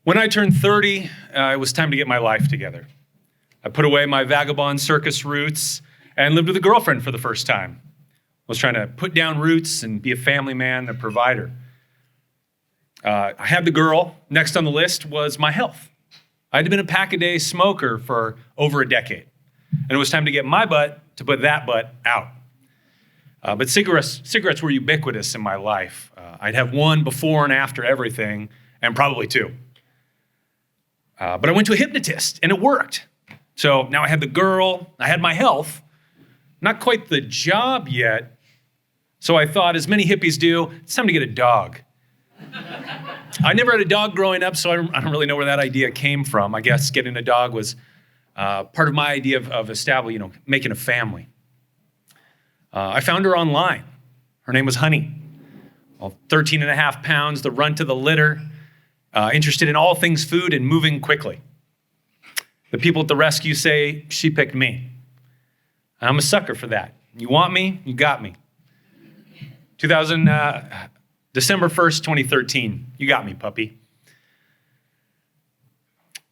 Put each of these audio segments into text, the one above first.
When I turned 30, it was time to get my life together. I put away my vagabond circus roots and lived with a girlfriend for the first time. I was trying to put down roots and be a family man, a provider. I had the girl. Next on the list was my health. I'd been a pack-a-day smoker for over a decade, and it was time to get my butt to put that butt out. But cigarettes were ubiquitous in my life. I'd have one before and after everything, and probably two. But I went to a hypnotist, and it worked. So now I had the girl, I had my health, not quite the job yet. So I thought, as many hippies do, it's time to get a dog. I never had a dog growing up, so I don't really know where that idea came from. I guess getting a dog was part of my idea of establishing, making a family. I found her online. Her name was Honey. 13 and a half pounds, the runt of the litter, interested in all things food and moving quickly. The people at the rescue say she picked me. I'm a sucker for that. You want me? You got me. December 1st, 2013. You got me, puppy.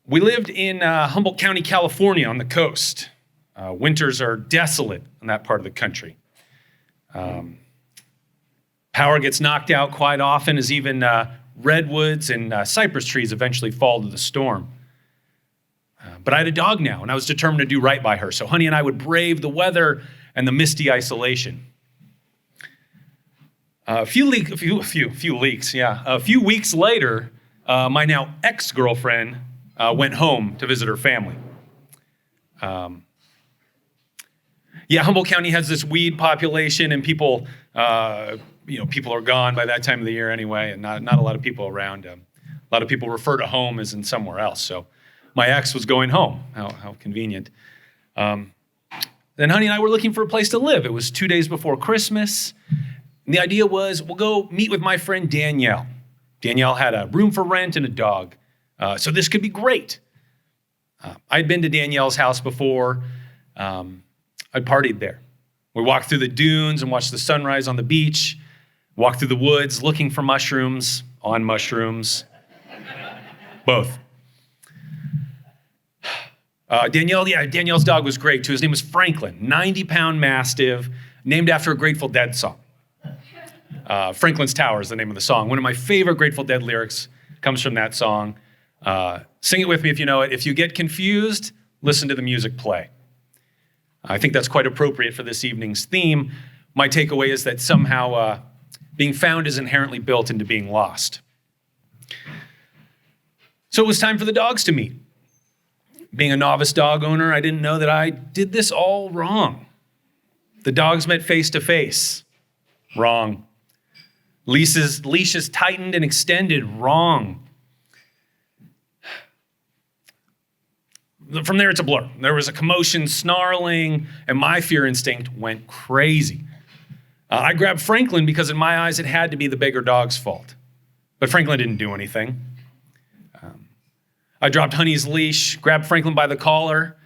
We lived in Humboldt County, California on the coast. Winters are desolate in that part of the country. Power gets knocked out quite often as even redwoods and cypress trees eventually fall to the storm. But I had a dog now, and I was determined to do right by her. So Honey and I would brave the weather and the misty isolation. A few weeks later, my now ex-girlfriend went home to visit her family. Humboldt County has this weed population, and people are gone by that time of the year anyway, and not a lot of people around. A lot of people refer to home as in somewhere else. So my ex was going home. How convenient. Then Honey and I were looking for a place to live. It was 2 days before Christmas. And the idea was, we'll go meet with my friend Danielle. Danielle had a room for rent and a dog. So this could be great. I'd been to Danielle's house before. I'd partied there. We walked through the dunes and watched the sunrise on the beach, walked through the woods looking for mushrooms, on mushrooms, both. Danielle's dog was great too. His name was Franklin, 90-pound Mastiff, named after a Grateful Dead song. Franklin's Tower is the name of the song. One of my favorite Grateful Dead lyrics comes from that song. Sing it with me if you know it. If you get confused, listen to the music play. I think that's quite appropriate for this evening's theme. My takeaway is that somehow being found is inherently built into being lost. So it was time for the dogs to meet. Being a novice dog owner, I didn't know that I did this all wrong. The dogs met face to face. Wrong. Leashes tightened and extended. Wrong. From there, it's a blur. There was a commotion, snarling, and my fear instinct went crazy. I grabbed Franklin because in my eyes, it had to be the bigger dog's fault. But Franklin didn't do anything. I dropped Honey's leash, grabbed Franklin by the collar,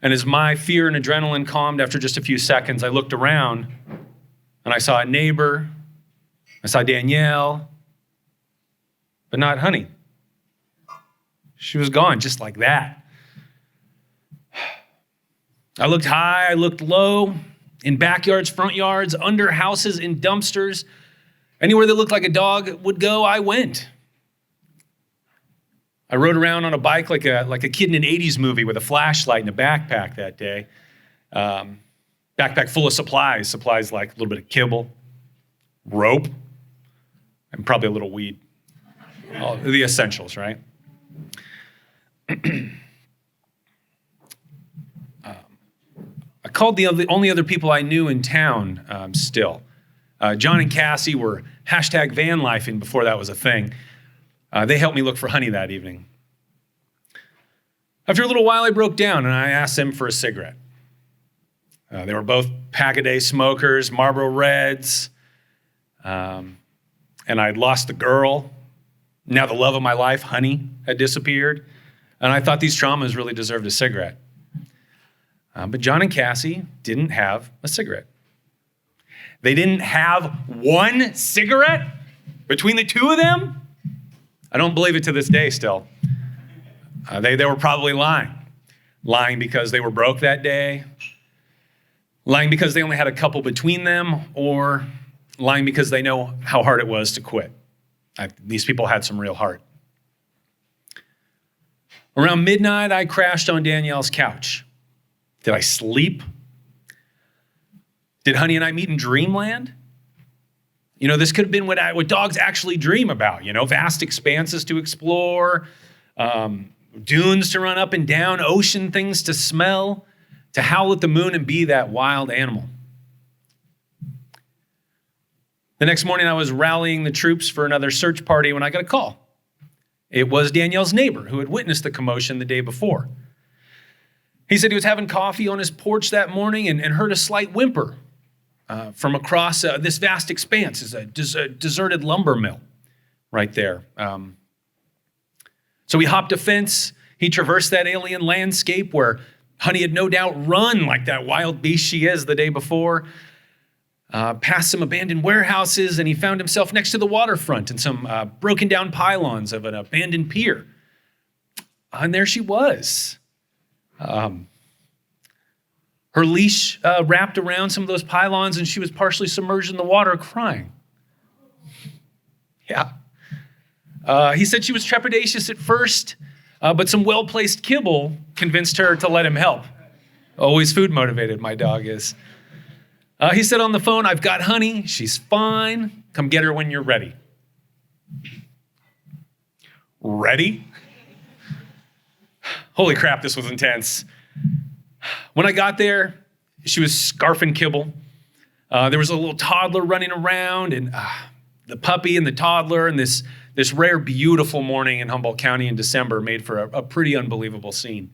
and as my fear and adrenaline calmed after just a few seconds, I looked around and I saw a neighbor, I saw Danielle, but not Honey. She was gone just like that. I looked high, I looked low, in backyards, front yards, under houses, in dumpsters. Anywhere that looked like a dog would go, I went. I rode around on a bike like a kid in an 80s movie with a flashlight and a backpack that day. Backpack full of supplies like a little bit of kibble, rope, and probably a little weed. All the essentials, right? I called the only other people I knew in town still. John and Cassie were #vanlifing before that was a thing. They helped me look for Honey that evening. After a little while, I broke down and I asked them for a cigarette. They were both pack-a-day smokers, Marlboro Reds, and I'd lost the girl. Now the love of my life, Honey, had disappeared, and I thought these traumas really deserved a cigarette. But John and Cassie didn't have a cigarette. They didn't have one cigarette between the two of them? I don't believe it to this day still. They were probably lying. Lying because they were broke that day. Lying because they only had a couple between them, or lying because they know how hard it was to quit. These people had some real heart. Around midnight, I crashed on Danielle's couch. Did I sleep? Did Honey and I meet in dreamland? This could have been what dogs actually dream about, vast expanses to explore, dunes to run up and down, ocean things to smell, to howl at the moon and be that wild animal. The next morning, I was rallying the troops for another search party when I got a call. It was Danielle's neighbor who had witnessed the commotion the day before. He said he was having coffee on his porch that morning and heard a slight whimper from across this vast expanse. Is a deserted lumber mill right there. So he hopped a fence. He traversed that alien landscape where Honey had no doubt run like that wild beast she is the day before, past some abandoned warehouses, and he found himself next to the waterfront and some broken down pylons of an abandoned pier. And there she was. Her leash wrapped around some of those pylons, and she was partially submerged in the water crying. Yeah. He said she was trepidatious at first, but some well-placed kibble convinced her to let him help. Always food motivated, my dog is. He said on the phone, "I've got Honey. She's fine. Come get her when you're ready." Ready? Holy crap, this was intense. When I got there, she was scarfing kibble. There was a little toddler running around, and the puppy and the toddler, and this rare, beautiful morning in Humboldt County in December made for a pretty unbelievable scene.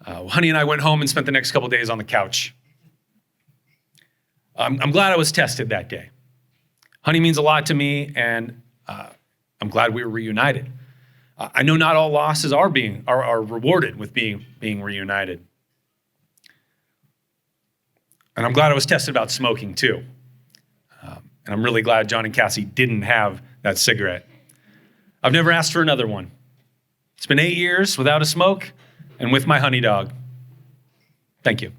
Honey and I went home and spent the next couple days on the couch. I'm glad I was tested that day. Honey means a lot to me, and I'm glad we were reunited. I know not all losses are rewarded with being reunited. And I'm glad I was tested about smoking too. And I'm really glad John and Cassie didn't have that cigarette. I've never asked for another one. It's been 8 years without a smoke and with my Honey dog. Thank you.